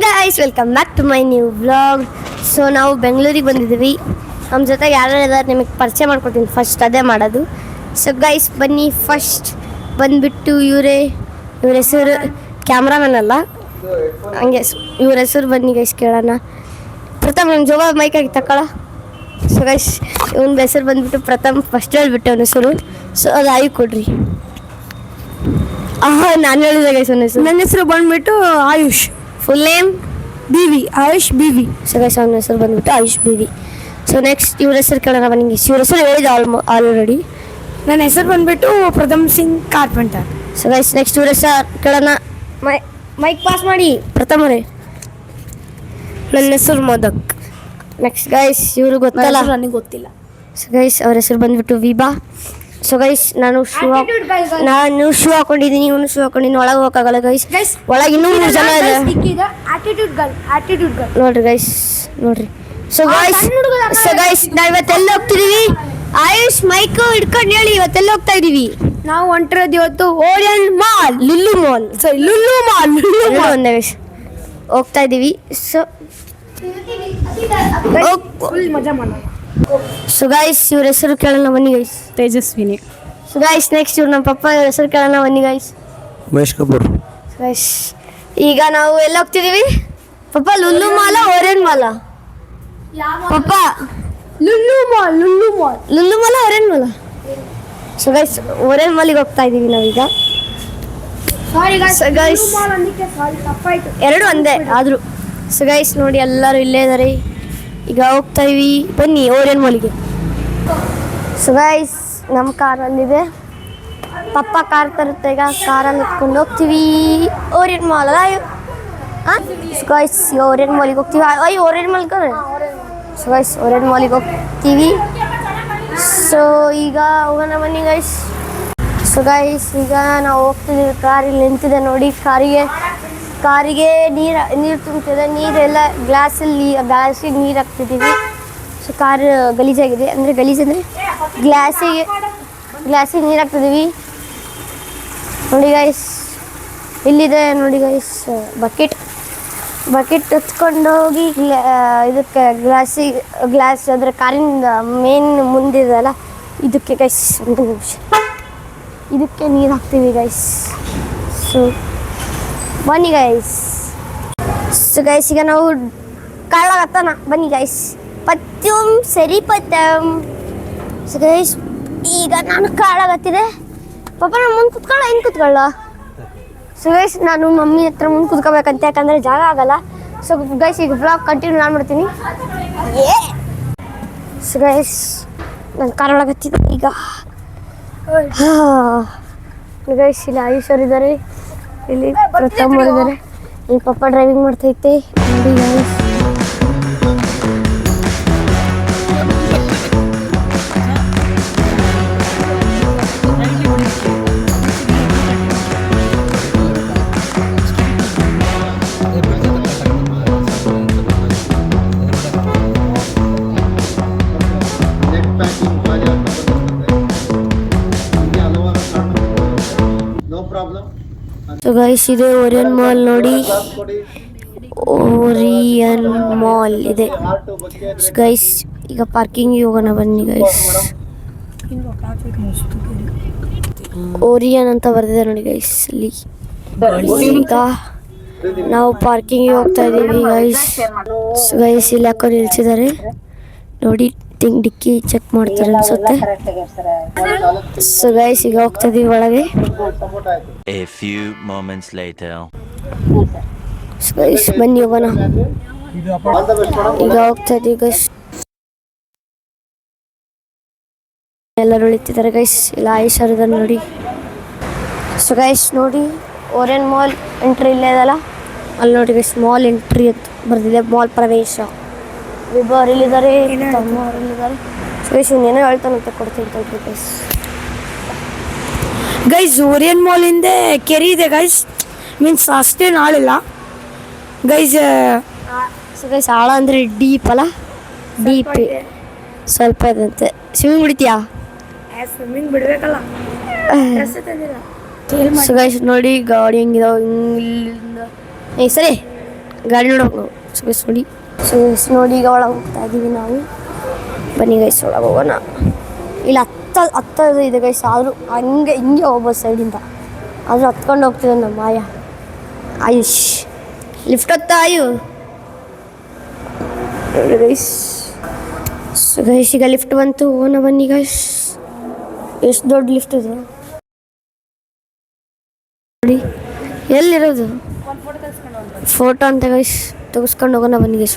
Guys welcome back to my new vlog. So ನಾವು ಬೆಂಗಳೂರಿಗೆ ಬಂದಿದ್ದೀವಿ. ನಮ್ಮ ಜೊತೆ ಯಾರ್ಯಾರು ಇದ್ದಾರೆ ನಿಮಗೆ ಪರಿಚಯ ಮಾಡ್ಕೊಡ್ತೀನಿ. ಫಸ್ಟ್ ಅದೇ ಮಾಡೋದು. ಸೊ ಗೈಸ್ ಬನ್ನಿ. ಫಸ್ಟ್ ಬಂದುಬಿಟ್ಟು ಇವ್ರ ಹೆಸರು ಕ್ಯಾಮ್ರಾಮನ್ ಅಲ್ಲ, ಹಂಗೆ ಇವ್ರ ಹೆಸರು ಬನ್ನಿ ಗೈಸ್ ಕೇಳೋಣ. ಪ್ರಥಮ್ ನನ್ನ ಜೋಗ ಮೈಕಾಗಿ ತಗೊಳ. ಸೊ ಗೈಸ್ ಇವನ ಹೆಸರು ಬಂದುಬಿಟ್ಟು ಪ್ರಥಮ್. ಫಸ್ಟ್ ಹೇಳ್ಬಿಟ್ಟು ಅವನ ಹೆಸರು. ಸೊ ಅದು ಆಯು ಕೊಡ್ರಿ. ನಾನು ಹೇಳಿದೆ ಗೈಸ್ ಅವನ ಹೆಸರು. ನನ್ನ ಹೆಸರು ಬಂದ್ಬಿಟ್ಟು AYUSH. Full name BV, AYUSH BV. So guys ಅವನ ಹೆಸರು ಬಂದ್ಬಿಟ್ಟು ಆಯುಷ್ BV. ಸೊ ನೆಕ್ಸ್ಟ್ ಇವ್ರ ಹೆಸರು ಕೇಳೋಣ ಬನ್ನಿ. ಇವ್ರ ಹೆಸರು ಹೇಳಿದೆ ಆಲ್ರೆಡಿ. ನನ್ನ ಹೆಸರು ಬಂದ್ಬಿಟ್ಟು Pratham Singh carpenter. So guys next ಇವ್ರ ಹೆಸರು ಕೇಳೋಣ. ಮೈಕ್ ಪಾಸ್ ಮಾಡಿ ಪ್ರಥಮ್ ಅವರೇ. ನನ್ನ ಹೆಸರು ಮದಕ್. ನೆಕ್ಸ್ಟ್ ಗೈಸ್ ಇವರು ಗೊತ್ತಲ್ಲ, ನನಗೆ ಗೊತ್ತಿಲ್ಲ. ಸೊ ಗೈಸ್ ಅವ್ರ ಹೆಸರು ಬಂದ್ಬಿಟ್ಟು ವಿಭಾ. ಸೊ ಗೈಸ್ ನಾನು ಶೂ ಹಾಕೊಂಡಿದ್ದೀನಿ, ಇವನು ಶೂ ಹಾಕೊಂಡಿದ್ದೀನಿ. ಒಳಗೆ ಹೋಗಕ್ಕಾಗಲ್ಲ ಗೈಸ್. ಒಳಗೆ ಇನ್ನೂ 3 ಜನ ಇದೆ. ನೋಡ್ರಿ ಗೈಸ್, ನೋಡ್ರಿ. ಸೊ ಗೈಸ್ ನಾವು ಇವತ್ತೆಲ್ಲ ಹೋಗ್ತಿದೀವಿ. ಆಯುಷ್ ಮೈಕ್ ಹಿಡ್ಕೊಂಡು ಹೇಳಿ ಇವತ್ತೆಲ್ಲ ಹೋಗ್ತಾ ಇದೀವಿ. ನಾವು ಹೊಂಟಿರೋದು ಇವತ್ತು Orion mall, Lulu mall. Lulu mall ಒಂದೇ ಗೈಸ್ ಹೋಗ್ತಾ ಇದೀವಿ. ಸೊ ಫುಲ್ ಮಜಾ ಮಾಡೋಣ. ಸೊ ಗೈಸ್ ಇವ್ರ ಹೆಸರು ಕೇಳೋಣ ಬನ್ನಿ guys. Tejaswini. So guys next ಇವ್ರು ನಮ್ಮ ಪಪ್ಪ ಇವ್ರ ಹೆಸರು ಕೇಳೋಣ ಬನ್ನಿ ಗೈಸ್. ಮಹೇಶ್ ಕಪೂರ್. ಗೈಸ್ ಈಗ ನಾವು ಎಲ್ಲ ಹೋಗ್ತಿದೀವಿ. ಪಪ್ಪ ಲುಲ್ಲು ಮಾಲ ಓರಿಯನ್ ಮಾಲ? ಪಪ್ಪ ಲುಲ್ಲು ಮಾಲ್ ಓರಿಯನ್ ಮಾಲ? ಸೊ ಗೈಸ್ ಓರಿಯನ್ ಮಾಲಿಗೆ ಹೋಗ್ತಾ ಇದೀವಿ ನಾವೀಗ. ಎರಡು ಒಂದೇ ಆದ್ರು. ಸೊ ಗೈಸ್ ನೋಡಿ ಎಲ್ಲರೂ ಇಲ್ಲೇ ಇದ್ದಾರೆ. ಈಗ ಹೋಗ್ತಾ ಇದೀವಿ ಬನ್ನಿ ಓರಿಯನ್ ಮಾಲಿಗೆ. ಸೊ ಗೈಸ್ ನಮ್ಮ ಕಾರಲ್ಲಿದೆ. ಪಪ್ಪ ಕಾರ್ ತರುತ್ತೆ. ಈಗ ಕಾರಲ್ಲಿ ಎತ್ಕೊಂಡು ಹೋಗ್ತೀವಿ ಓರಿಯನ್ ಮಾಲ್. ಸೊ ಗೈಸ್ ಈಗ ಓರಿಯನ್ ಮಾಲಿಗೆ ಹೋಗ್ತೀವಿ. ಓರಿಯನ್ ಮಾಲ್ ಕರೆ. ಸೊ ಗೈಸ್ ಓರಿಯನ್ ಮಾಲಿಗೆ ಹೋಗ್ತೀವಿ. ಸೊ ಈಗ ಹೋಗೋಣ ಬನ್ನಿ ಗೈಸ್. ಸೊ ಗೈಸ್ ಈಗ ನಾವು ಹೋಗ್ತಿದ್ದೀವಿ. ಕಾರ್ ಇಲ್ಲಿ ನಿಂತಿದೆ ನೋಡಿ. ಕಾರಿಗೆ ನೀರು ತುಂಬ್ತಿದೆ. ನೀರೆಲ್ಲ ಗ್ಲಾಸಿಗೆ ನೀರು ಹಾಕ್ತಿದ್ದೀವಿ. So car ಗಲೀಜಾಗಿದೆ. ಗಲೀಜಂದರೆ ಗ್ಲಾಸಿಗೆ ನೀರು ಹಾಕ್ತಿದ್ದೀವಿ ನೋಡಿ ಗೈಸ್. ಇಲ್ಲಿದೆ ನೋಡಿ ಗೈಸ್ ಬಕೆಟ್ ಎತ್ಕೊಂಡೋಗಿ ಇದಕ್ಕೆ ಗ್ಲಾಸ್ ಅಂದರೆ ಕಾರಿನ ಮೇನ್ ಮುಂದಿದೆಯಲ್ಲ ಇದಕ್ಕೆ ಗೈಸ್ ಒಂದು ನಿಮಿಷ ಇದಕ್ಕೆ ನೀರು ಹಾಕ್ತೀವಿ ಗೈಸ್. ಸೊ ಬನ್ನಿ ಗೈಸ್. ಸೊ ಗೈಸ್ ಈಗ ನಾವು ಕಾಳಾಗತ್ತಾನ ಬನ್ನಿ ಗೈಸ್. ಪತ್ಯಮ್ ಸರಿ ಪತ್ಯಮ್. ಸೊ ಗೈಸ್ ಈಗ ನಾನು ಕಾಳಾಗತ್ತಿದೆ. ಪಾಪ ನಾನು ಮುಂದೆ ಕುತ್ಕೊಳ್ಳ ಏನು ಕುತ್ಕೊಳ್ಳ. ಸೊ ಗೈಸ್ ನಾನು ಮಮ್ಮಿ ಹತ್ರ ಮುಂದೆ ಕುತ್ಕೋಬೇಕಂತ, ಯಾಕಂದರೆ ಜಾಗ ಆಗಲ್ಲ. ಸೊ ಗೈಸ್ ಈಗ ಬ್ಲಾಗ್ ಕಂಟಿನ್ಯೂ ನಾನು ಮಾಡ್ತೀನಿ. ಸೊ ಗೈಸ್ ನಾನು ಕಾರ್ ಒಳಗತ್ತಿದ್ದೆ ಈಗ. ಗೈಸ್ ಇಲ್ಲಿ ಆಯುಷರ್ ಇದ್ದಾರೆ, ಇಲ್ಲಿ ಪ್ರಥಮ್ ಇದ್ದಾರೆ, ಇಲ್ಲಿ ಪಪ್ಪ ಡ್ರೈವಿಂಗ್ ಮಾಡ್ತೈತೆ ನೋಡಿ ಗೈಸ್. ಸೊ ಗೈಸ್ ಇದೆ ಓರಿಯನ್ ಮಾಲ್ ನೋಡಿ. ಓರಿಯನ್ ಮಾಲ್ ಇದೆ. ಸೊ ಗೈಸ್ ಈಗ ಪಾರ್ಕಿಂಗಿಗೆ ಹೋಗೋಣ ಬನ್ನಿ ಗೈಸ್. ಓರಿಯನ್ ಅಂತ ಬರ್ದಿದೆ ನೋಡಿ ಗೈಸ್ ಇಲ್ಲಿ. ಈಗ ನಾವು ಪಾರ್ಕಿಂಗಿಗೆ ಹೋಗ್ತಾ ಇದ್ದೀವಿ ಗೈಸ್. ಸೊ ಗೈಸ್ ಇಲ್ಲಿ ಹಾಕೊಂಡು ನಿಲ್ಸಿದ್ದಾರೆ ನೋಡಿ. ಡಿಕ್ಕಿ ಚೆಕ್ ಮಾಡ್ತಾರೆ ಅನ್ಸುತ್ತೆ. ಸೊ ಗೈಸ್ ಈಗ ಹೋಗ್ತಾ ಇದೀವಿ ಒಳಗೆ. A few moments later. So guys ಬನ್ನಿ ಹೋಗೋಣ. ಈಗ ಹೋಗ್ತಾ ಇದೀವಿ ಗೈಸ್. ಎಲ್ಲರೂ ಉಳಿತಿದ್ದಾರೆ ಗೈಸ್. ಇಲ್ಲ ಆಯುಷರ್ ಇದ್ದಾರೆ ನೋಡಿ. ಸೊ ಗೈಸ್ ನೋಡಿ ಓರಿಯನ್ ಮಾಲ್ ಎಂಟ್ರಿ ಇಲ್ಲೇ ಇದಲ್ಲ ಅಲ್ಲಿ ನೋಡಿ ಗೈಸ್. ಮಾಲ್ ಎಂಟ್ರಿ ಅಂತ ಬರ್ದಿದೆ. ಮಾಲ್ ಪ್ರವೇಶ. ವಿಭಾ ಇಲ್ಲಿದ್ದಾರೆ, ತಮ್ಮ ಇಲ್ಲಿದ್ದಾರೆ. ಸೊ ಗೈಸ್ ಇನ್ನೇನೋ ಹೇಳ್ತಾನಂತೆ ಕೊಡ್ತೀನಿ ಗೈಸ್. ಗೈಸ್ ಓರಿಯನ್ ಮಾಲ್ ಹಿಂದೆ ಕೆರೆ ಇದೆ ಗೈಸ್. ಮೀನ್ಸ್ ಅಷ್ಟೇನು ಆಳಿಲ್ಲ ಗೈಸ್. ಸೊ ಗೈಸ್ ಆಳ ಅಂದರೆ ಡೀಪ್ ಅಲ್ಲ, ಡೀಪ್ ಸ್ವಲ್ಪ ಇದಂತೆ. ಸ್ವಿಮ್ಮಿಂಗ್ ಬಿಡ್ತೀಯಾ? ಸ್ವಿಮ್ಮಿಂಗ್ ಬಿಡ್ಬೇಕಲ್ಲ. ಸೊ ಗೈಸ್ ನೋಡಿ ಗಾಡಿ ಹೆಂಗಿದಾವೆ ಇಲ್ಲಿಂದ. ಸರಿ ಗಾಡಿ ನೋಡೋಕೆ ನಾವು ಸೊ ಗೈಸ್ ನೋಡಿ. ಸೊ ಗೈಸ್ ನೋಡಿ ಈಗ ಒಳಗೆ ಹೋಗ್ತಾ ಇದ್ದೀವಿ ನಾವು. ಬನ್ನಿ ಗೈಸ್ ಒಳಗೆ ಹೋಗೋಣ. ಇಲ್ಲಿ ಹತ್ತದ ಇದೆ ಗೈಸ್, ಆದರೂ ಹಿಂಗೆ ಹೋಗ್ಬೋದು ಸೈಡಿಂದ, ಆದರೂ ಹತ್ಕೊಂಡು ಹೋಗ್ತಿದ್ದೆ ನಮ್ಮ ಮಾಯ ಆಯುಷ್. ಲಿಫ್ಟ್ ಹತ್ತ ಆಯು ಗೈಸ್. ಸೊ ಗೈಸ್ ಈಗ ಲಿಫ್ಟ್ ಬಂತು, ಹೋಗೋಣ ಬನ್ನಿ ಗೈಸ್. ಎಷ್ಟು ದೊಡ್ಡ ಲಿಫ್ಟ್ ಇದೆ ನೋಡಿ. ಎಲ್ಲಿರೋದು ಫೋಟೋ ಅಂತ ಗೈಸ್, ತೆಗೆಸ್ಕೊಂಡು ಹೋಗೋಣ ಬನ್ನಿ ಗೈಸ್.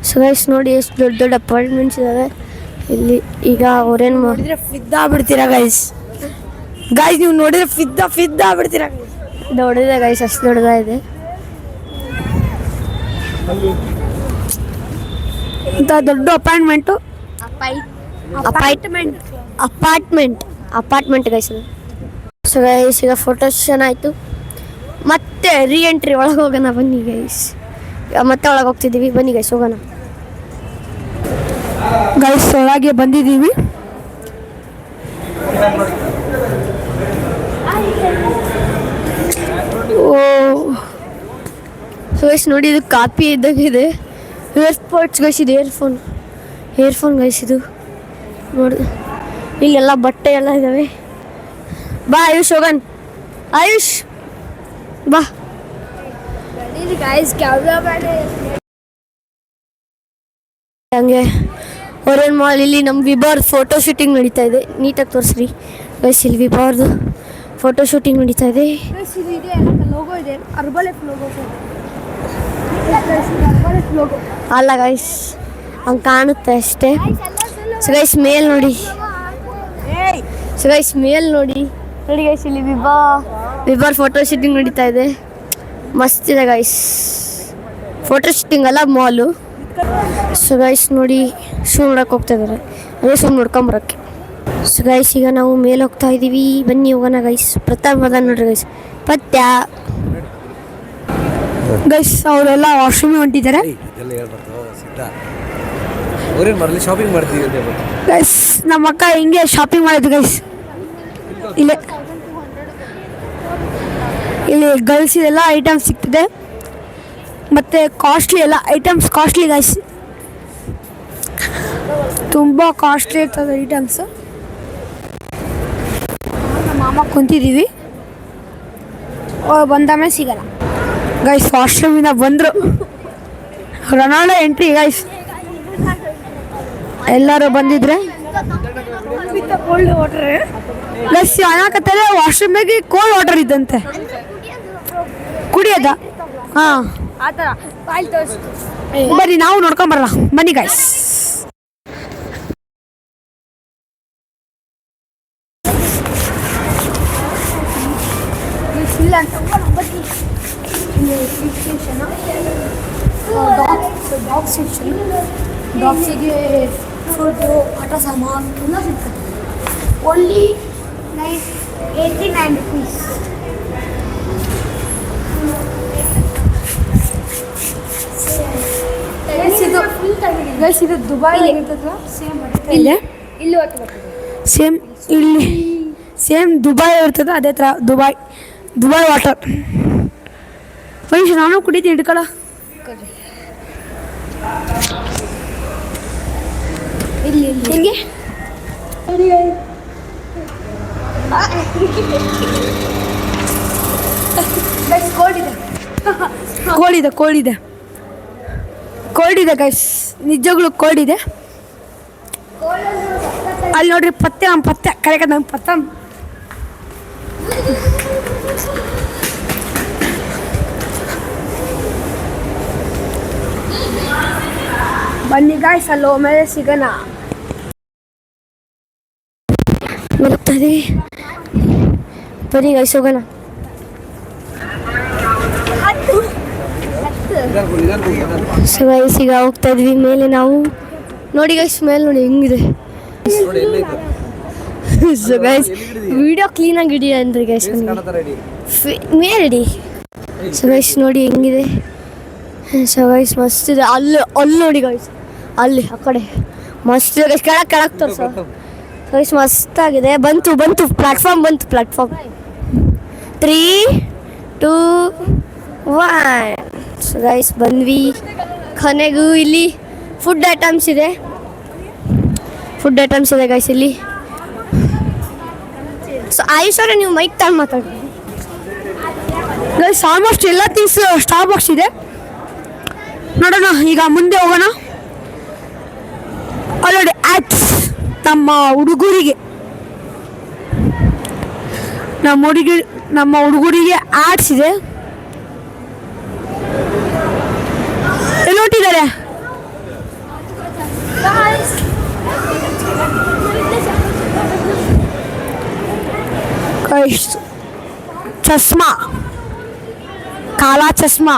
ಸೊ ಗೈಸ್ ನೋಡಿ ಎಷ್ಟು ದೊಡ್ಡ ದೊಡ್ಡ ಅಪಾರ್ಟ್ಮೆಂಟ್ಸ್ ಇದ್ದಾವೆ ಇಲ್ಲಿ. ಈಗ ಅವ್ರೇನು ನೋಡಿದ್ರೆ ಫಿದ್ದ ಆಗ್ಬಿಡ್ತೀರಾ ಗೈಸ್. ನೀವು ನೋಡಿದ್ರೆ ಫಿದ್ದ ಆಗ್ಬಿಡ್ತೀರಾ. ದೊಡ್ಡದಿದೆ ಗೈಸ್, ಅಷ್ಟು ದೊಡ್ಡದಾಗಿದೆ. ಇಂಥ ದೊಡ್ಡ ಅಪಾರ್ಟ್ಮೆಂಟ್ ಗೈಸ್. ಸೊ ಗೈಸ್ ಈಗ ಫೋಟೋ ಸೆಷನ್ ಆಯಿತು, ಮತ್ತೆ ರೀ ಎಂಟ್ರಿ ಒಳಗೆ ಹೋಗೋಣ ಬನ್ನಿ ಗೈಸ್. ಮತ್ತೆ ಒಳಗೆ ಹೋಗ್ತಿದ್ದೀವಿ ಬನ್ನಿ ಗೈಸ್ ಹೋಗೋಣ. ಗೈಸ್ ಒಳಗೆ ಬಂದಿದ್ದೀವಿ. ಓ ಸೊ ಗೈಸ್ ನೋಡಿ, ಇದು ಕಾಪಿ ಇದ್ದಂಗಿದೆ. ಏರ್ಪೋರ್ಟ್ಸ್ ಗೈಸ್, ಇದು ಏರ್ಫೋನ್ ಗೈಸ್ ಇದು ನೋಡಿ. ಇಲ್ಲೆಲ್ಲ ಬಟ್ಟೆ ಎಲ್ಲ ಇದ್ದಾವೆ. ಬಾ ಆಯುಷ್ ಹೋಗನ್, ಆಯುಷ್ ಬಾ. ಹಂಗೆ ಓರಿಯನ್ ಮಾಲ್ ಇಲ್ಲಿ ನಮ್ಮ ವಿಭಾರ್ ಫೋಟೋ ಶೂಟಿಂಗ್ ನಡೀತಾ ಇದೆ. ನೀಟಾಗಿ ತೋರಿಸ್ರಿ ಗೈಸ್, ಇಲ್ಲಿ ವಿಭಾರ್ದು ಫೋಟೋ ಶೂಟಿಂಗ್ ನಡೀತಾ ಇದೆ. ಅಲ್ಲ ಗೈಸ್, ಹಂಗೆ ಕಾಣುತ್ತೆ ಅಷ್ಟೇ. ಸೊ ಗೈಸ್ ಮೇಲ್ ನೋಡಿ, ನೋಡಿ ಗೈಸ್, ಇಲ್ಲಿ ವಿಭಾರ್ ಫೋಟೋ ಶೂಟಿಂಗ್ ನಡೀತಾ ಇದೆ. ಮಸ್ತ್ ಇದೆ ಗೈಸ್, ಫೋಟೋ ಶೂಟಿಂಗ್ ಅಲ್ಲ ಮಾಲು. ಸೊ ಗೈಸ್ ನೋಡಿ, ಶೂ ನೋಡಕ್ಕೆ ಹೋಗ್ತಾ ಇದ್ದಾರೆ, ಅದೇ ಶೂ ನೋಡ್ಕೊಂಬರಕ್ಕೆ. ಸೊ ಗೈಸ್ ಈಗ ನಾವು ಮೇಲೆ ಹೋಗ್ತಾ ಇದ್ದೀವಿ, ಬನ್ನಿ ಹೋಗೋಣ ಗೈಸ್. ಪ್ರತಾಪ್ ಅದ ನೋಡ್ರಿ ಗೈಸ್, ಪತ್ಯ ಗೈಸ್. ಅವರೆಲ್ಲ ವಾಶ್ರೂಮ್ ಹೊಂಟಿದ್ದಾರೆ ಶಾಪಿಂಗ್ ಮಾಡ್ತೀವಿ ಗೈಸ್. ನಮ್ಮ ಅಕ್ಕ ಹಿಂಗೆ ಶಾಪಿಂಗ್ ಮಾಡಿದ್ದು ಗೈಸ್. ಇಲ್ಲಿ ಗರ್ಲ್ಸ್ ಇದೆಲ್ಲ ಐಟಮ್ಸ್ ಸಿಗ್ತದೆ, ಮತ್ತು ಕಾಸ್ಟ್ಲಿ ಎಲ್ಲ ಐಟಮ್ಸ್ ಕಾಸ್ಟ್ಲಿ ಗೈಸ್, ತುಂಬ ಕಾಸ್ಟ್ಲಿ ಇರ್ತದೆ ಐಟಮ್ಸು. ನಮ್ಮ ಮಾಮ ಕುಂತಿದ್ದೀವಿ, ಬಂದಾಮೇಲೆ ಸಿಗಲ್ಲ ಗೈಸ್. ವಾಶ್ರೂಮಿಂದ ಬಂದರು, ರೊನಾಲ್ಡೋ ಎಂಟ್ರಿ ಗೈಸ್. ಎಲ್ಲರೂ ಬಂದಿದ್ರೆ ಕೋಲ್ಡ್ ವಾಟರ್ ಗೈಸ್ ಅನ್ನಕತ್ತಾರೆ. ವಾಶ್ರೂಮಿಗೆ ಕೋಲ್ಡ್ ವಾಟರ್ ಇದ್ದಂತೆ, ಕುಡಿಯೋದ. ಹಾಂ ಬನ್ನಿ ನಾವು ನೋಡ್ಕೊಂಬರಲ್ಲ, ಬನ್ನಿ ಗೈಸ್. ಡಾಗ್ಸಿಗೆ ಫುಡ್ಡು, ಆಟ ಸಾಮಾನು ಎಲ್ಲ ಸಿಗ್ತದೆ. Only 89 rupees. ಇದು ದುಬೈ ಸೇಮ್ ದುಬೈ ಇರ್ತದೆ, ಅದೇ ಥರ ದುಬೈ ವಾಟರ್. ನಾನು ಕುಡಿತೀನಿ, ಹಿಡ್ಕೊಳ್ಳ. ಹಿಂಗೆ ಕೋಲ್ಡ್ ಇದೆ ಗೈಸ್, ನಿಜವಾಗ್ಲೂ ಕೋಲ್ಡ್ ಇದೆ. ಅಲ್ಲಿ ನೋಡ್ರಿ ಪತ್ತೆ, ನಮ್ಮ ಪತ್ತೆ ಕರೆಕ್ಟ್, ನಮ್ಮ ಪತ್ತ. ಬನ್ನಿ ಗಾಯ್ಸ್, ಅಲ್ಲಿ ಮೇಲೆ ಸಿಗೋಣ. ಬರ್ತದೆ ಬನ್ನಿ ಗಾಯ್ಸ್ ಹೋಗೋಣ. ಸೊ ಗೈಸ್ ಈಗ ಹೋಗ್ತಾ ಇದ್ವಿ ಮೇಲೆ ನಾವು. ನೋಡಿ ಗೈಸ್ ಮೇಲೆ ನೋಡಿ ಹೆಂಗಿದೆ. ಸೊ ಗೈಸ್ ವಿಡಿಯೋ ಕ್ಲೀನಾಗಿ ಹಿಡಿ ಅಂದ್ರೆ ಗೈಸ್ ಮೇಲಿಡಿ. ಸೊ ಗೈಸ್ ನೋಡಿ ಹೆಂಗಿದೆ. ಸೊ ಗೈಸ್ ಮಸ್ತ್ ಇದೆ. ಅಲ್ಲಿ ನೋಡಿ ಗೈಸ್, ಅಲ್ಲಿ ಆ ಕಡೆ ಮಸ್ತ್ ಇದೆ ಗೈಸ್. ಕೆಳಗೆ ತೋರಿಸೋ ಗೈಸ್, ಮಸ್ತಾಗಿದೆ. ಬಂತು ಪ್ಲಾಟ್ಫಾರ್ಮ್ 3, 2, ಸೊ ಗೈಸ್ ಬಂದ್ವಿ ಕೊನೆಗೂ ಇಲ್ಲಿ ಫುಡ್ ಐಟಮ್ಸ್ ಇದೆ ಗೈಸ್ ಇಲ್ಲಿ. ಸೊ ಆಯುಷ್ ನೀವು ಮೈಕ್ ತಗೊಂಡು ಮಾತಾಡಿ ಗೈಸ್. ಆಲ್ಮೋಸ್ಟ್ ಎಲ್ಲ ಥಿಂಗ್ಸ್ ಸ್ಟಾರ್ ಬಾಕ್ಸ್ ಇದೆ. ನೋಡೋಣ ಈಗ ಮುಂದೆ ಹೋಗೋಣ. ಆಲ್ರೆಡಿ ಆ್ಯಡ್ಸ್ ನಮ್ಮ ಹುಡುಗರಿಗೆ ಆ್ಯಡ್ಸ್ ಇದೆ. ಎಲ್ಲಿ ಹೊಟ್ಟಿದ್ದಾರೆ ಚಸ್ಮಾ, ಕಾಲಾ ಚಸ್ಮಾ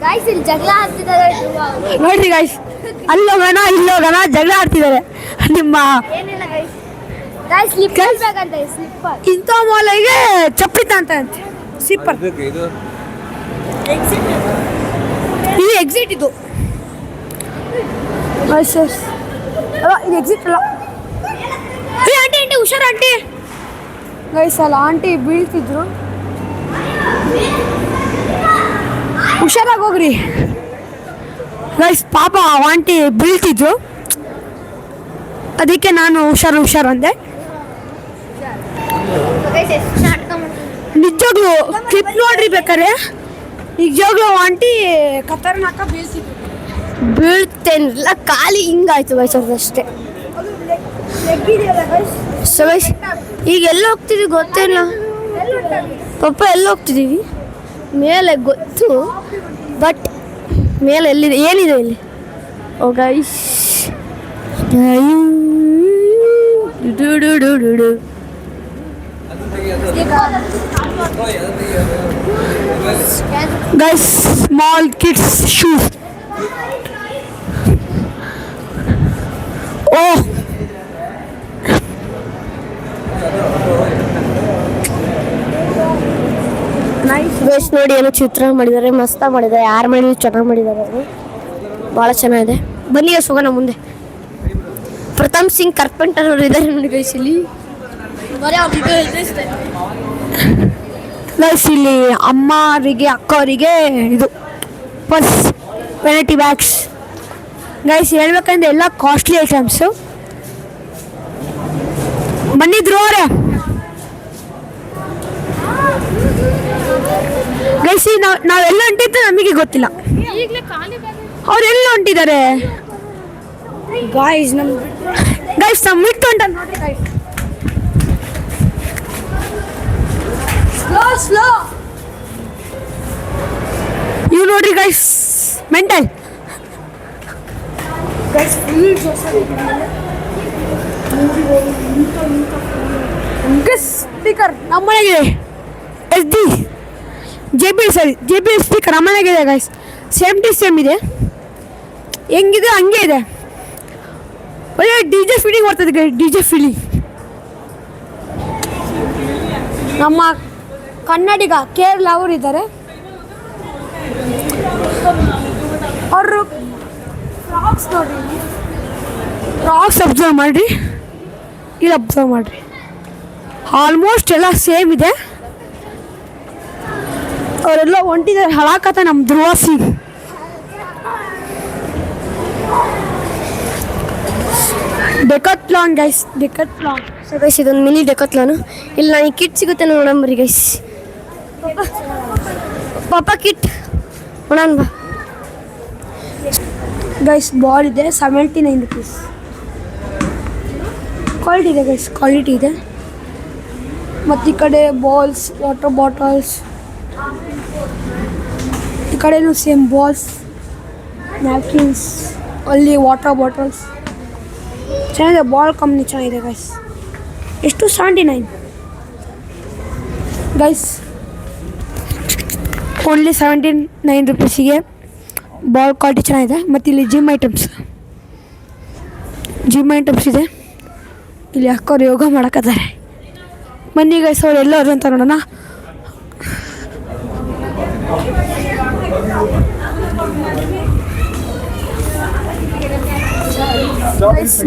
ಗೈಸ್ ಇಲ್ಲಿ ಜಗಳ ಆಗ್ತಿದ್ದಾರೆ ನೋಡ್ರಿ ಗೈಸ್. ಅಲ್ಲೋಗೋಣ ಇಲ್ಲೋಗೋಣ ಜಗಳ ಆಡ್ತಿದ್ದಾರೆ ನಿಮ್ಮ ಏನಿಲ್ಲ ಗೈಸ್. ಗೈಸ್ ಸ್ಲಿಪ್ಪರ್ ಬೇಕಂತೆ ಸ್ಲಿಪ್ಪರ್. ಇಂಥ ಮಾಲಿಗೆ ಚಪ್ಪಲಿ ಅಂತ ಸ್ಲಿಪ್ಪರ್. ಇದು ಇದು ಎಕ್ಸಿಟ್ ಇದು. ಅಲ್ಲ ಇದು ಎಕ್ಸಿಟ್ ಅಲ್ಲ. ಆಂಟಿ ಹುಷಾರು ಆಂಟಿ. ಗೈಸ್ ಅಲ್ಲ ಆಂಟಿ ಬೀಳ್ತಿದ್ರು, ಹುಷಾರಾಗಿ ಹೋಗ್ರಿ ಗೈಸ್. ಪಾಪ ಆಂಟಿ ಬೀಳ್ತಿದ್ರು, ಅದಕ್ಕೆ ನಾನು ಹುಷಾರು ಅಂದೆ. ನಿಜವಾಗ್ಲು ಕ್ಲಿಪ್ ನೋಡ್ರಿ ಬೇಕಾರೆ. ನಿಜವಾಗ್ಲೂ ಆಂಟಿ ಖತರ್ನಾಕ ಬೀಳ್ತೇನಿಲ್ಲ, ಖಾಲಿ ಹಿಂಗಾಯ್ತು ಗೈಸ್ ಅಷ್ಟೇ. ಸೊ ಗೈಸ್ ಈಗ ಎಲ್ಲ ಹೋಗ್ತಿದ್ವಿ ಗೊತ್ತೇನ ಪಪ್ಪ, ಎಲ್ಲ ಹೋಗ್ತಿದ್ದೀವಿ ಮೇಲೆ ಗೊತ್ತು, ಬಟ್ ಮೇಲೆ ಎಲ್ಲಿದೆ ಏನಿದೆ ಇಲ್ಲಿ? ಓ guys guys small kids shoes. ಓ ಗೈಸ್ ನೋಡಿ ಏನೋ ಚಿತ್ರ ಮಾಡಿದ್ದಾರೆ, ಮಸ್ತ ಮಾಡಿದ್ದಾರೆ. ಯಾರು ಮಾಡಿದ್ರು ಚೆನ್ನಾಗಿ ಮಾಡಿದ್ದಾರೆ, ಅವರು ಭಾಳ ಚೆನ್ನಾಗಿದೆ. ಬನ್ನಿ ಗೈಸ್ ಹೋಗೋಣ ಮುಂದೆ. ಪ್ರಥಮ್ ಸಿಂಗ್ ಕಾರ್ಪೆಂಟರ್ ಅವರು ಇದ್ದಾರೆ ನೋಡಿ ಗೈಸ್ ಇಲ್ಲಿ. ಗೈಸ್ ಇಲ್ಲಿ ಅಮ್ಮರಿಗೆ ಅಕ್ಕವರಿಗೆ ಇದು ಪರ್ಸ್, ವೆನೈಟಿ ಬ್ಯಾಗ್ಸ್. ಗೈಸ್ ಹೇಳ್ಬೇಕಂದ್ರೆ ಎಲ್ಲ ಕಾಸ್ಟ್ಲಿ ಐಟಮ್ಸು. ಬಂದಿದ್ರು ಅವರೇ ಗೈಸ್. ನಾವೆಲ್ಲ ಹೊಂಟಿದ್ದು ನಮಗೆ ಗೊತ್ತಿಲ್ಲ, ಅವ್ರೆಲ್ಲ ಹೊಂಟಿದ್ದಾರೆ ಗೈಸ್. ಗೈಸ್ ನಮ್ಮ ಮಿಟ್ಟು ಹೊಂಟ ನೋಡ್ರಿ ಗೈಸ್. ಸ್ಲೋ ಇವ್ ನೋಡ್ರಿ ಗೈಸ್, ಮೆಂಟಲ್ ಗೈಸ್. ಸ್ಪೀಕರ್ ನಮ್ಮನೆಗಿದೆ, ಜೆ ಬಿ ಎಲ್ ಸ್ಪೀಕರ್ ನಮ್ಮನೆಗಿದೆ ಗೈಸ್. ಸೇಮ್ ಇದೆ, ಹೆಂಗಿದೆ ಹಂಗೆ ಇದೆ. ಒಳ್ಳೆ ಡಿ ಜೆ ಫೀಲಿಂಗ್ ಬರ್ತದೆ ಗೈಸ್, ಡಿ ಜೆ ಫೀಲಿಂಗ್. ನಮ್ಮ ಕನ್ನಡಿಗ ಕೇರಳ ಅವರು ಇದ್ದಾರೆ, ಅವರು ಫ್ರಾಕ್ಸ್ ನೋಡ್ರಿ, ಫ್ರಾಕ್ಸ್ ಅಬ್ಸರ್ವ್ ಮಾಡಿರಿ, ಇಲ್ಲಿ ಅಬ್ಸರ್ವ್ ಮಾಡಿರಿ. ಆಲ್ಮೋಸ್ಟ್ ಎಲ್ಲ ಸೇಮ್ ಇದೆ. ಅವರೆಲ್ಲ ಹೊಂಟಿದ್ದಾರೆ ಹಳಾಕತ್ತ ನಮ್ಮ Dhruva Singh. Decathlon guys, Decathlon. So guys ಇದೊಂದು ಮಿನಿ ಡೆಕತ್ಲಾನು. ಇಲ್ಲಿ ನನಗೆ ಕಿಟ್ ಸಿಗುತ್ತೆ ನೋಡಂಬರಿ ಗೈಸ್. ಪಾಪ ಕಿಟ್ ನೋಡೋಣ ಬಾ ಗೈಸ್. ಬಾಲ್ ಇದೆ 79 rupees. ಕ್ವಾಲಿಟಿ ಇದೆ ಗೈಸ್, ಕ್ವಾಲಿಟಿ ಇದೆ. ಮತ್ತು ಈ ಕಡೆ ಬಾಲ್ಸ್, ವಾಟರ್ ಬಾಟಲ್ಸ್, ಈ ಕಡೆನೂ ಸೇಮ್ ಬಾಲ್ಸ್, ನ್ಯಾಪ್ಕಿನ್ಸ್, ಅಲ್ಲಿ ವಾಟರ್ ಬಾಟಲ್ಸ್. ಚೆನ್ನಾಗಿದೆ, ಬಾಲ್ ಕಂಪ್ನಿ ಚೆನ್ನಾಗಿದೆ ಗೈಸ್. ಎಷ್ಟು? 79 ಗೈಸ್. ಓನ್ಲಿ 79 rupeesiಗೆ ಬಾಲ್ ಕ್ವಾಲಿಟಿ ಚೆನ್ನಾಗಿದೆ. ಮತ್ತು ಇಲ್ಲಿ ಜಿಮ್ ಐಟಮ್ಸ್ ಇದೆ. ಇಲ್ಲಿ ಅಕ್ಕವ್ರು ಯೋಗ ಮಾಡಕತ್ತಾರೆ. ಬನ್ನಿ ಗೈಸ್ ಅವ್ರು ಎಲ್ಲರೂ ಅಂತ ನೋಡೋಣ.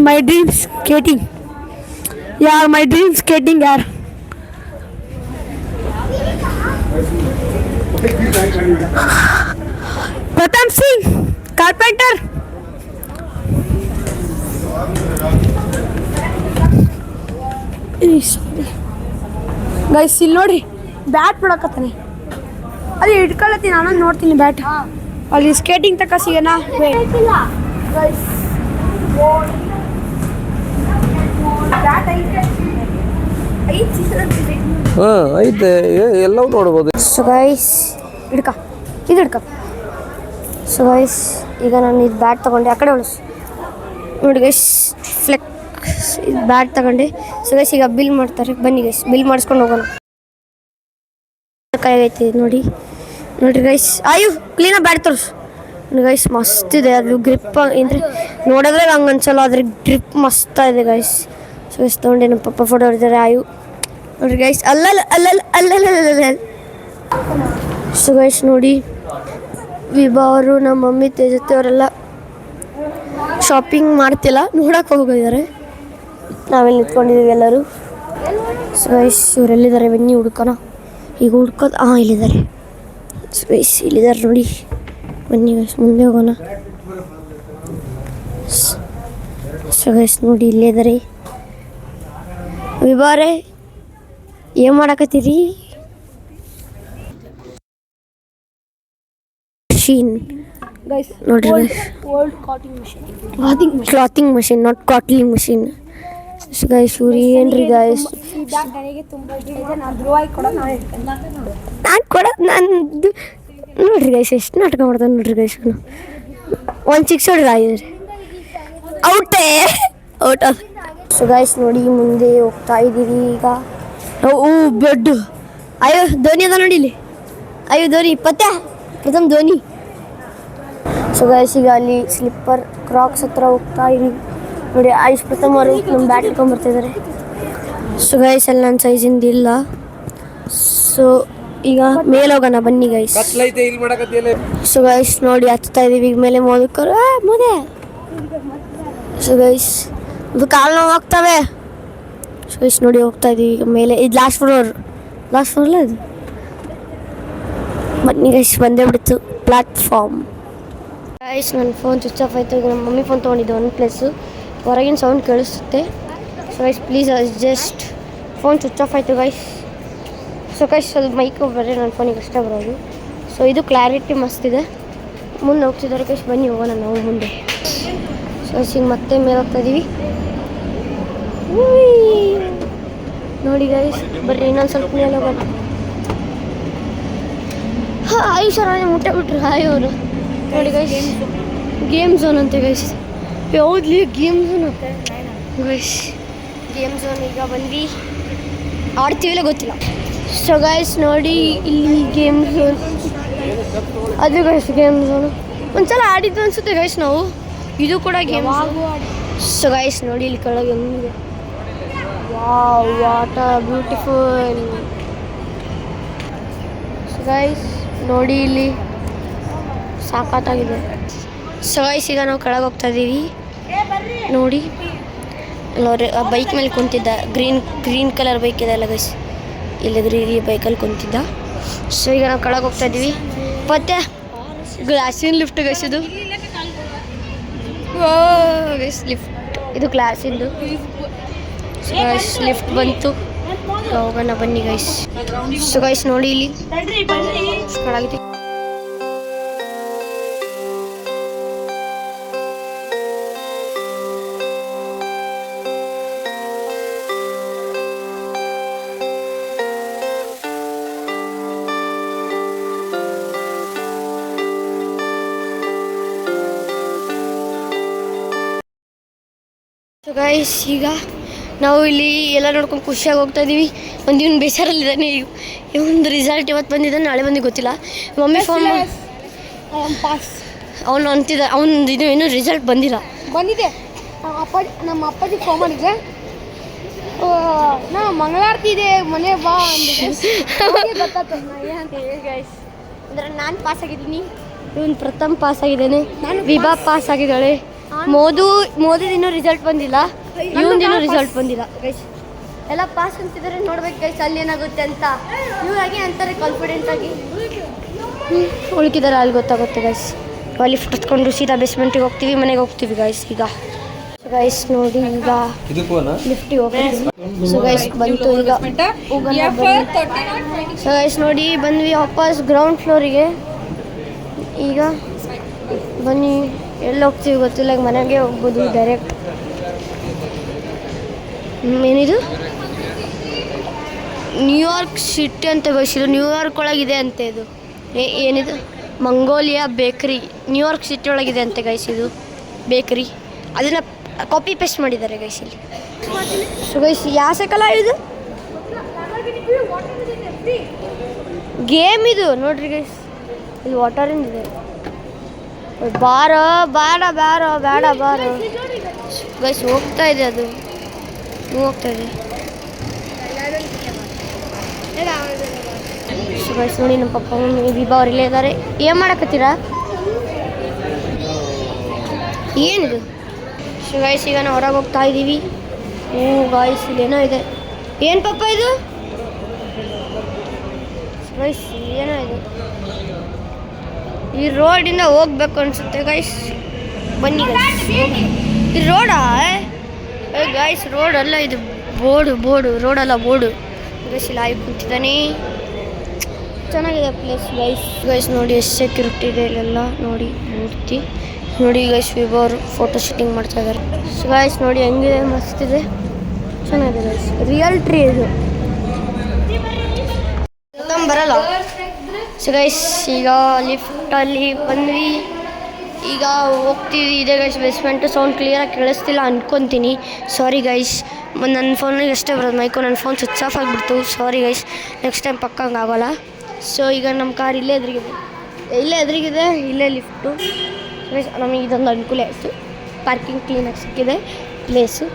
My dream skating. Yeah, my dream skating yaar. Pratap Singh carpenter. Guys ಇಲ್ಲಿ ನೋಡ್ರಿ ಬ್ಯಾಟ್ ಬಿಡಕತ್ತಾನೆ. ಅಲ್ಲಿ ಇಟ್ಕೊಳತ್ತೀನಿ ನಾನು ನೋಡ್ತೀನಿ ಬ್ಯಾಟ್. ಅಲ್ಲಿ ಸ್ಕೇಟಿಂಗ್ ತಕ ಸಿಗೋಣ. ಹಾಂ ಐತೆ ಎಲ್ಲವೂ ನೋಡ್ಬೋದು. ಸೊ ಗೈಸ್ ಇದು ಹಿಡ್ಕ. ಸೊ ಗೈಸ್ ಈಗ ನಾನು ಇದು ಬ್ಯಾಟ್ ತೊಗೊಂಡೆ, ಆ ಕಡೆ ಉಳಿಸ್ ನೋಡಿ ಗೈಸ್, ಇದು ಬ್ಯಾಟ್ ತಗೊಂಡೆ. ಸೊ ಗೈಸ್ ಈಗ ಬಿಲ್ ಮಾಡ್ತಾರೆ, ಬನ್ನಿ ಗೈಸ್ ಬಿಲ್ ಮಾಡಿಸ್ಕೊಂಡು ಹೋಗೋಣ. ಕೈ ಐತಿ ನೋಡಿರಿ ಗೈಸ್. ಕ್ಲೀನಾಗಿ ಬ್ಯಾಟ್ ತೋರಿಸು ನೋಡಿ ಗೈಸ್. ಮಸ್ತ್ ಇದೆ ಅದು ಗ್ರಿಪ್ ಅಂದರೆ ನೋಡಿದ್ರೆ ಹಂಗೆ ಅನ್ಸಲ್ಲ, ಅದ್ರ ಗ್ರಿಪ್ ಮಸ್ತ ಇದೆ ಗೈಸ್. ಸೊ ಗೈಸ್ ತೊಗೊಂಡೆ ನಮ್ಮ ಪಪ್ಪ ಫೋಟೋ ಹೊಡಿತಾರೆ. ನೋಡ್ರಿ ಗೈಸ್, ಅಲ್ಲಲ್ಲ. ಸೊ ಗೈಸ್ ನೋಡಿ ವಿಭಾ ಅವರು, ನಮ್ಮ ಮಮ್ಮಿ ತೇಜತೆ ಅವರೆಲ್ಲ ಶಾಪಿಂಗ್ ಮಾಡ್ತಿಲ್ಲ, ನೋಡಕ್ಕೆ ಹೋಗಿದ್ದಾರೆ. ನಾವೆಲ್ಲಿ ನಿಂತ್ಕೊಂಡಿದ್ದೀವಿ ಎಲ್ಲರೂ. ಸೊ ಗೈಸ್ ಇವರೆಲ್ಲಿದ್ದಾರೆ ಬನ್ನಿ ಹುಡ್ಕೋಣ. ಈಗ ಹುಡ್ಕೋದು ಇಲ್ಲಿದ್ದಾರೆ. ಸೊ ಗೈಸ್ ಇಲ್ಲಿದ್ದಾರೆ ನೋಡಿ, ಬನ್ನಿ ಗೈಸ್ ಮುಂದೆ ಹೋಗೋಣ. ಸೊ ಗೈಸ್ ನೋಡಿ ಇಲ್ಲೇ ಇದ್ದಾರೆ. ವಿಭಾರೆ ಏನು ಮಾಡಕತ್ತೀರಿ? ಮಷೀನ್ ನೋಡ್ರಿ, clothing machine, not cottling machine. So guys ಇವ್ರು ಏನ್ರಿ ಗೈಸ್, ನಾನು ನೋಡ್ರಿ ಗೈಸ್ ಎಷ್ಟು ನಾಟಕ ಮಾಡ್ತಾನೆ ನೋಡ್ರಿ ಗೈಸ್. ಒಂದು 6 ಹೊಡೆದು ಆಗಿದ್ರಿ ಔಟ್. ಸೊ ಗೈಸ್ ನೋಡಿ ಮುಂದೆ ಹೋಗ್ತಾ ಇದ್ದೀವಿ ಈಗ. ಬೆಡ್ ಧೋನಿ ಅದ ನೋಡಿ ಇಲ್ಲಿ. ಧೋನಿ ಪ್ರಥಮ್ ಧೋನಿ. ಸೊ ಗೈಸ್ ಈಗ ಅಲ್ಲಿ ಸ್ಲಿಪ್ಪರ್ ಕ್ರಾಕ್ಸ್ ಹತ್ರ ಹೋಗ್ತಾ ಇದೀವಿ ನೋಡಿ. ಆಯುಷ್ ಪ್ರಥಮ್ ಅವರು ನಮ್ಮ ಬ್ಯಾಟ್ ಇಟ್ಕೊಂಡ್ಬರ್ತಿದ್ದಾರೆ. ಸೊ ಗೈಸ್ ಅಲ್ಲಿ ನನ್ನ ಸೈಜಿಂದ ಇಲ್ಲ. ಸೊ ಈಗ ಮೇಲೆ ಹೋಗೋಣ ಬನ್ನಿ ಗೈಸ್. ಸೊ ಗೈಸ್ ನೋಡಿ ಹಚ್ತಾ ಇದೀವಿ ಈಗ ಮೇಲೆ. ಮೋದಕ್ಕರು ಮೋದೆ. ಸೊ ಗೈಸ್ ಇದು ಕಾಲು ನೋವು ಹೋಗ್ತವೆ. ಸೊ ಗೈಸ್ ನೋಡಿ ಹೋಗ್ತಾ ಇದೀವಿ ಈಗ ಮೇಲೆ. ಇದು ಲಾಸ್ಟ್ ಫ್ಲೋರ್ಲ ಇದು. ಬನ್ನಿ ಗೈಸ್ ಬಂದೇ ಬಿಡ್ತು ಪ್ಲಾಟ್ಫಾರ್ಮ್. ಗೈಸ್ ನನ್ನ ಫೋನ್ ಸ್ವಿಚ್ ಆಫ್ ಆಯಿತು. ಈಗ ನಮ್ಮ ಮಮ್ಮಿ ಫೋನ್ ತೊಗೊಂಡಿದ್ದು OnePlus. ಹೊರಗಿನ ಸೌಂಡ್ ಕೇಳಿಸುತ್ತೆ. So guys please just phone switch off ಆಯಿತು ಗೈಸ್. ಸೊ ಗೈಸ್ ಅದು ಮೈಕ್ ಬರೀ ನನ್ನ ಫೋನಿಗೆ ಅಷ್ಟೇ ಬರೋದು. ಸೊ ಇದು ಕ್ಲಾರಿಟಿ ಮಸ್ತಿದೆ. ಮುಂದೆ ಹೋಗ್ತಿದ್ದಾರೆ ಗೈಸ್, ಬನ್ನಿ ಹೋಗೋಣ ನಾವು ಮುಂದೆ. ಸೊ ಗೈಸ್ ಈಗ ಮತ್ತೆ ಮೇಲೆ ಹೋಗ್ತಾ ಇದ್ದೀವಿ ನೋಡಿ ಗೈಸ್. ಬರ್ರಿ ಇನ್ನೊಂದು ಸ್ವಲ್ಪ ಮೇಲೆ ಹೋಗೋಣ. ಆಯುಷ್ ಅವರೇ ಮುಟ್ಟೆ ಬಿಟ್ರು ಅವರು ನೋಡಿ ಗೈಸ್. ಗೇಮ್ ಝೋನ್ ಅಂತೆ ಗೈಸ್. ಹೌದ್ಲಿ game zone guys. Game zone ಈಗ ಬಂದು ಆಡ್ತೀವಿಲ್ಲ ಗೊತ್ತಿಲ್ಲ. ಸೊ ಗೈಸ್ ನೋಡಿ ಇಲ್ಲಿ ಗೇಮ್ ಝೋನ್ ಅದು ಗೈಸ್. ಗೇಮ್ ಝೋನು ಒಂದ್ಸಲ ಆಡಿದ್ದು ಅನ್ಸುತ್ತೆ ಗೈಸ್ ನಾವು. ಇದು ಕೂಡ ಗೇಮ್. ಸೊ ಗೈಸ್ ನೋಡಿ ಇಲ್ಲಿ ಕೆಳಗೆ ಹೆಂಗಿದೆ. Wow what a beautiful. So guys ನೋಡಿ ಇಲ್ಲಿ ಸಾಕಾಗಿದೆ. ಸೊ ಗೈಸ್ ಈಗ ನಾವು ಕೆಳಗೆ ಹೋಗ್ತಾ ಇದ್ದೀವಿ ನೋಡಿ. ಅಲ್ಲವ್ರೆ ಆ ಬೈಕ್ ಮೇಲೆ ಕುಂತಿದ್ದ, ಗ್ರೀನ್ ಕಲರ್ ಬೈಕ್ ಇದೆ ಅಲ್ಲ ಗೈಸ್, ಇಲ್ಲಿದ್ರೆ ಈ ಬೈಕಲ್ಲಿ ಕುಂತಿದ್ದ. ಸೊ ಈಗ ನಾವು ಕೆಳಗೆ ಹೋಗ್ತಾ ಇದ್ದೀವಿ. ಮತ್ತೆ ಗ್ಲಾಸಿನ ಲಿಫ್ಟ್ ಗೈಸ್ ಇದು. ಗೈಸ್ ಲಿಫ್ಟ್ ಇದು ಗ್ಲಾಸಿಂದು. ಸೊ ಗೈಸ್ ಲಿಫ್ಟ್ ಬಂತು, ಹೋಗೋಣ ಬನ್ನಿ ಗೈಸ್. ಸೊ ಗೈಸ್ ನೋಡಿ ಇಲ್ಲಿ ಕೆಳಗಿದೆ. ಸೊ ಗೈಸ್ ಈಗ ನಾವು ಇಲ್ಲಿ ಎಲ್ಲ ನೋಡ್ಕೊಂಡು ಖುಷಿಯಾಗಿ ಹೋಗ್ತಾ ಇದ್ದೀವಿ. ಒಂದು ಇವನು ಬೇಸರಲ್ಲಿದ್ದಾನೆ. ಇವೊಂದು ರಿಸಲ್ಟ್ ಇವತ್ತು ಬಂದಿದ್ದಾನೆ, ನಾಳೆ ಬಂದು ಗೊತ್ತಿಲ್ಲ. ಮಮ್ಮಿ ಫೋನ್ ಅವನು ಅಂತಿದ್ದ, ಅವನು ಇದು ಇನ್ನೂ ರಿಸಲ್ಟ್ ಬಂದಿದೆ. ನಮ್ಮ ಅಪ್ಪಾಜಿ ಫೋನ್ ಮಾಡಿದ್ರೆ ನಾ ಮಂಗಳಾರತಿ ಇದೆ ಮನೆ ಬಾ ಗೊತ್ತಾಯ್ತು ಏನಂತ ಹೇಳಿ ಗೈಸ್. ಅಂದರೆ ನಾನು ಪಾಸ್ ಆಗಿದ್ದೀನಿ, ಇವನು ಪ್ರಥಮ್ ಪಾಸ್ ಆಗಿದ್ದಾನೆ, ವಿಭಾ ಪಾಸ್ ಆಗಿದ್ದಾಳೆ. ಮೋದಿದಿನ್ನೂ ರಿಸಲ್ಟ್ ಬಂದಿಲ್ಲ, ಇವನದಿನ್ನೂ ರಿಸಲ್ಟ್ ಬಂದಿಲ್ಲ ಗೈಸ್. ಎಲ್ಲ ಪಾಸ್ ಅಂತಿದ್ದಾರೆ, ನೋಡ್ಬೇಕು ಗೈಸ್ ಅಲ್ಲಿ ಏನಾಗುತ್ತೆ ಅಂತ. ಇವರಾಗಿ ಅಂತಾರೆ ಕಾನ್ಫಿಡೆಂಟ್ ಆಗಿ. ಉಳ್ಕಿದಾರೆ ಅಲ್ಲಿ ಗೊತ್ತಾಗುತ್ತೆ ಗೈಸ್. ಲಿಫ್ಟ್ ಹತ್ಕೊಂಡು ಸೀದಾ ಬೇಸ್ಮೆಂಟಿಗೆ ಹೋಗ್ತೀವಿ, ಮನೆಗೆ ಹೋಗ್ತೀವಿ ಗೈಸ್. ಈಗ ಗೈಸ್ ನೋಡಿ ಈಗ ಲಿಫ್ಟಿಗೆ ಹೋಗ್ತೀವಿ. ಸೊ ಗೈಸ್ ಬಂತು ಈಗ. ಸೊ ಗೈಸ್ ನೋಡಿ ಬಂದ್ವಿ ವಾಪಸ್ ಗ್ರೌಂಡ್ ಫ್ಲೋರಿಗೆ. ಈಗ ಬನ್ನಿ ಎಲ್ಲಿ ಹೋಗ್ತೀವಿ ಗೊತ್ತಿಲ್ಲ, ಈಗ ಮನೆಗೆ ಹೋಗ್ಬೋದು ಡೈರೆಕ್ಟ್. ಏನಿದು ನ್ಯೂಯಾರ್ಕ್ ಸಿಟಿ ಅಂತ ಬಯಸಿದ್ರು, ನ್ಯೂಯಾರ್ಕ್ ಒಳಗಿದೆ ಅಂತೆ ಇದು. ಏನಿದು ಮಂಗೋಲಿಯಾ ಬೇಕ್ರಿ, ನ್ಯೂಯಾರ್ಕ್ ಸಿಟಿ ಒಳಗಿದೆ ಅಂತೆ ಗೈಸ್ ಇದು ಬೇಕ್ರಿ. ಅದನ್ನು ಕಾಪಿ ಪೇಸ್ಟ್ ಮಾಡಿದ್ದಾರೆ ಗೈಸ್ ಇಲ್ಲಿ. ಸೊ ಗೈಸ್ ಯಾವ ಸೈಕಲ್ ಇದು ಗೇಮ್ ಇದು ನೋಡ್ರಿ ಗೈಸ್, ಇಲ್ಲಿ ವಾಟರಿಂದ ಇದೆ. ಬಾರೋ ಬೇಡ ಬೇಡ ಬೇಡ ಬಾರೋ ಗೈಸ್, ಹೋಗ್ತಾ ಇದೆ ಅದು, ಹೋಗ್ತಾ ಇದೆ. ಸೊ ಗೈಸ್ ನೋಡಿ ನಮ್ಮ ಪಪ್ಪ ಮಮ್ಮಿ ವಿಭಾ ಅವ್ರು ಇಲ್ಲೇ ಇದ್ದಾರೆ. ಏನು ಮಾಡಕತ್ತೀರಾ? ಏನಿದು? ಸೊ ಗೈಸ್ ಈಗ ನಾವು ಹೊರಗೆ ಹೋಗ್ತಾ ಇದ್ದೀವಿ. ಗಾಯ್ಸ್ ಇಲ್ಲೇನೋ ಇದೆ. ಏನು ಪಪ್ಪ ಇದು? ಗೈಸ್ ಏನೋ ಇದೆ, ಈ ರೋಡಿಂದ ಹೋಗ್ಬೇಕು ಅನ್ಸುತ್ತೆ ಗೈಸ್. ಬನ್ನಿ ಗೈಸ್, ಈ ರೋಡಾ? ಗೈಸ್ ರೋಡ್ ಅಲ್ಲ ಇದು, ಬೋರ್ಡು ರೋಡಲ್ಲ ಬೋರ್ಡು. ಗೈಸ್ ಇಲ್ಲಿ ಆಗಿ ಕೂತಿದ್ದಾನೆ, ಚೆನ್ನಾಗಿದೆ ಪ್ಲೇಸ್ ಗೈಸ್. ನೋಡಿ ಎಷ್ಟು ಸೆಕ್ಯೂರಿಟಿ ಇದೆ ಇಲ್ಲೆಲ್ಲ, ನೋಡಿ ಮೂರ್ತಿ ನೋಡಿ ಗೈಸ್. ವಿಭೋರು ಫೋಟೋ ಶೂಟಿಂಗ್ ಮಾಡ್ತಾ ಇದ್ದಾರೆ. ಸೊ ಗೈಸ್ ನೋಡಿ ಹೆಂಗಿದೆ, ಮಸ್ತ್ ಇದೆ, ಚೆನ್ನಾಗಿದೆ ಗೈಸ್. ರಿಯಲ್ ಟ್ರೀ ಇದು, ಬರಲ್ಲ. ಸೊ ಗೈಸ್ ಈಗ ಲಿಫ್ಟಲ್ಲಿ ಬಂದ್ವಿ, ಈಗ ಹೋಗ್ತೀವಿ. ಇದೆ ಗೈಸ್ ಬೇಸ್ಮೆಂಟು. ಸೌಂಡ್ ಕ್ಲಿಯರಾಗಿ ಕೇಳಿಸ್ತಿಲ್ಲ ಅನ್ಕೊತೀನಿ, ಸಾರಿ ಗೈಸ್. ನನ್ನ ಫೋನಿಗೆ ಅಷ್ಟೇ ಬರೋದು ಮೈಕು, ನನ್ನ ಫೋನ್ ಸ್ವಿಚ್ ಆಫ್ ಆಗಿಬಿಡ್ತು, ಸಾರಿ ಗೈಸ್. ನೆಕ್ಸ್ಟ್ ಟೈಮ್ ಪಕ್ಕ ಹಂಗಾಗೋಲ್ಲ. ಸೊ ಈಗ ನಮ್ಮ ಕಾರ್ ಇಲ್ಲೇ ಎದುರಿಗಿದೆ, ಇಲ್ಲೇ ಲಿಫ್ಟು. ನಮಗೆ ಇದೊಂದು ಅನುಕೂಲ ಆಯಿತು, ಪಾರ್ಕಿಂಗ್ ಕ್ಲೀನಾಗಿ ಸಿಕ್ಕಿದೆ ಪ್ಲೇಸು.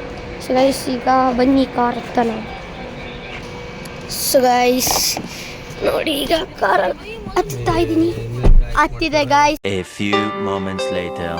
ಸೊ ಗೈಸ್ ಈಗ ಬನ್ನಿ ಕಾರ್ ಹತ್ತ ನಾವು. ಸೊ ಗೈಸ್ ನೋಡಿ ಈಗ ಕಾರ್ ಹತ್ತಾ ಇದ್ದೀನಿ, ಹತ್ತಿದೆ guys. A few moments later.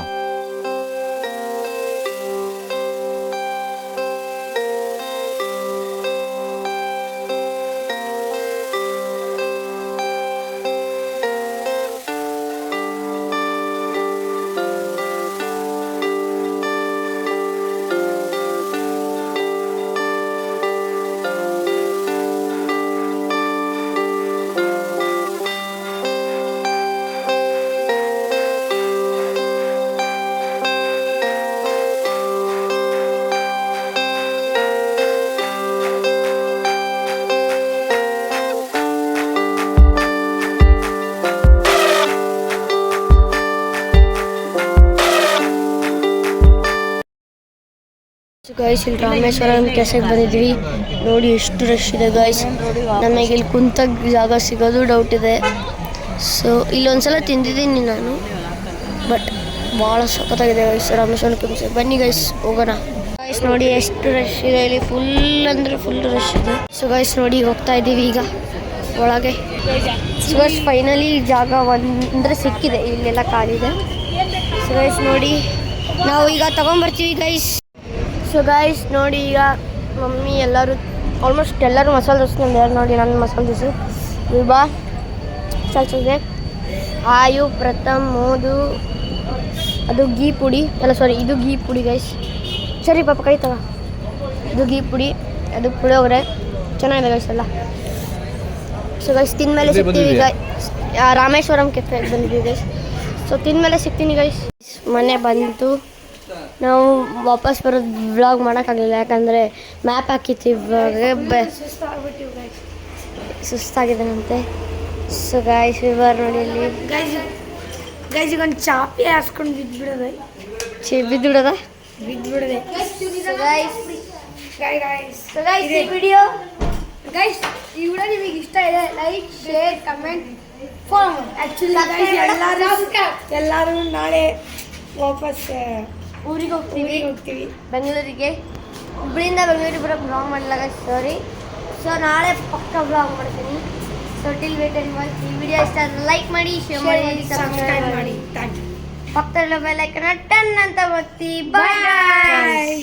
Guys ಇಲ್ಲಿ ರಾಮೇಶ್ವರಂ ಕೆಸೆಗೆ ಬಂದಿದ್ವಿ, ನೋಡಿ ಎಷ್ಟು ರಶ್ ಇದೆ ಗೈಸ್. ನಮಗೆ ಇಲ್ಲಿ ಕುಂತಾಗ ಜಾಗ ಸಿಗೋದು ಡೌಟ್ ಇದೆ. ಸೊ ಇಲ್ಲೊಂದ್ಸಲ ತಿಂದಿದ್ದೀನಿ ನಾನು, ಬಟ್ ಭಾಳ ಸಖತ್ತಾಗಿದೆ ಗೈಸ್ ರಾಮೇಶ್ವರಂ ಕೆಸೆ. ಬನ್ನಿ ಗೈಸ್ ಹೋಗೋಣ. ಗೈಸ್ ನೋಡಿ ಎಷ್ಟು ರಶ್ ಇದೆ ಇಲ್ಲಿ, ಫುಲ್ ಅಂದರೆ ಫುಲ್ ರಶ್ ಇದೆ. ಸೊ ಗೈಸ್ ನೋಡಿ ಹೋಗ್ತಾ ಇದ್ದೀವಿ ಈಗ ಒಳಗೆ. ಸೊ ಗೈಸ್ ಫೈನಲಿ ಜಾಗ ಅಂದರೆ ಸಿಕ್ಕಿದೆ, ಇಲ್ಲೆಲ್ಲ ಖಾಲಿ ಇದೆ. ಸೊ ಗೈಸ್ ನೋಡಿ ನಾವು ಈಗ ತೊಗೊಂಬರ್ತೀವಿ ಗೈಸ್. ಸೊ ಗೈಸ್ ನೋಡಿ ಈಗ ಮಮ್ಮಿ ಎಲ್ಲರೂ ಆಲ್ಮೋಸ್ಟ್ ಎಲ್ಲರೂ ಮಸಾಲೆ ದೋಸೆ ತಂದಿದ್ದಾರೆ. ನೋಡಿ ನನ್ನ ಮಸಾಲೆ ದೋಸೆ ವಿಭಾ ಚಲ್ಸಿದೆ, ಆಯು ಪ್ರಥಮ್ ಮೋದು, ಅದು ಗೀ ಪುಡಿ ಅಲ್ಲ ಸಾರಿ ಇದು ಗೀ ಪುಡಿ ಗೈಸ್. ಸರಿ ಪಾಪ ಕೈ ತಗ, ಇದು ಗೀ ಪುಡಿ, ಅದು ಪುಳಿಯೋಗರೆ, ಚೆನ್ನಾಗಿದೆ ಗೈಸ್ ಎಲ್ಲ. ಸೊ ಗೈಸ್ ತಿಂದಮೇಲೆ ಸಿಗ್ತೀವಿ ಗೈಸ್, ರಾಮೇಶ್ವರಂ ಕೆಫೆಗೆ ಬಂದಿದ್ದೀವಿ ಗೈಸ್. ಸೊ ತಿಂದಮೇಲೆ ಸಿಗ್ತೀನಿ ಗೈಸ್. ಮನೆ ಬಂತು, ನಾವು ವಾಪಸ್ ಬರೋದು ವ್ಲಾಗ್ ಮಾಡೋಕ್ಕಾಗಲಿಲ್ಲ, ಯಾಕಂದರೆ ಮ್ಯಾಪ್ ಹಾಕಿತ್ತು, ಸುಸ್ತಾಗಿದ್ದಾನಂತೆ. ಸೊ ಗಾಯ್ಸ್ ವಿವರ್ ನೋಡಿ ಇಲ್ಲಿ ಗೈಸ್ ಈಗ ಒಂದು ಚಾಪಿ ಹಾಸ್ಕೊಂಡು ಬಿದ್ದುಬಿಡೋದೆ, ಬಿದ್ದುಬಿಡೋದೆ ವಿಡಿಯೋ ಗೈಸ್. ಈ ವಿಡಿಯೋ ನಿಮಗೆ ಇಷ್ಟ ಇದೆ, ಲೈಕ್ ಶೇರ್ ಕಮೆಂಟ್ ಫಾಲೋ ಮಾಡಿ. ಆ್ಯಕ್ಚುಲಿ ಎಲ್ಲರೂ ನಾಳೆ ವಾಪಸ್ ಊರಿಗೆ ಹೋಗ್ತೀವಿ ಬೆಂಗಳೂರಿಗೆ. ಹುಬ್ಳಿಯಿಂದ ಬೆಂಗಳೂರಿಗೆ ಬರೋಕ್ಕೆ ಬ್ಲಾಗ್ ಮಾಡಲಾಗ ಸಾರಿ. ಸೊ ನಾಳೆ ಪಕ್ಕ ಬ್ಲಾಗ್ ಮಾಡ್ತೀನಿ. So till wait and watch. ಈ ವಿಡಿಯೋ ಇಷ್ಟ ಆದರೆ ಲೈಕ್ ಮಾಡಿ, ಶೇರ್ ಮಾಡಿ, ಸಬ್ಸ್ಕ್ರೈಬ್ ಮಾಡಿ. ಪಕ್ಕದಲ್ಲಿರೋ ಬೆಲ್ ಐಕಾನ್ ಟನ್ ಅಂತ ಒತ್ತಿ. ಬಾಯ್.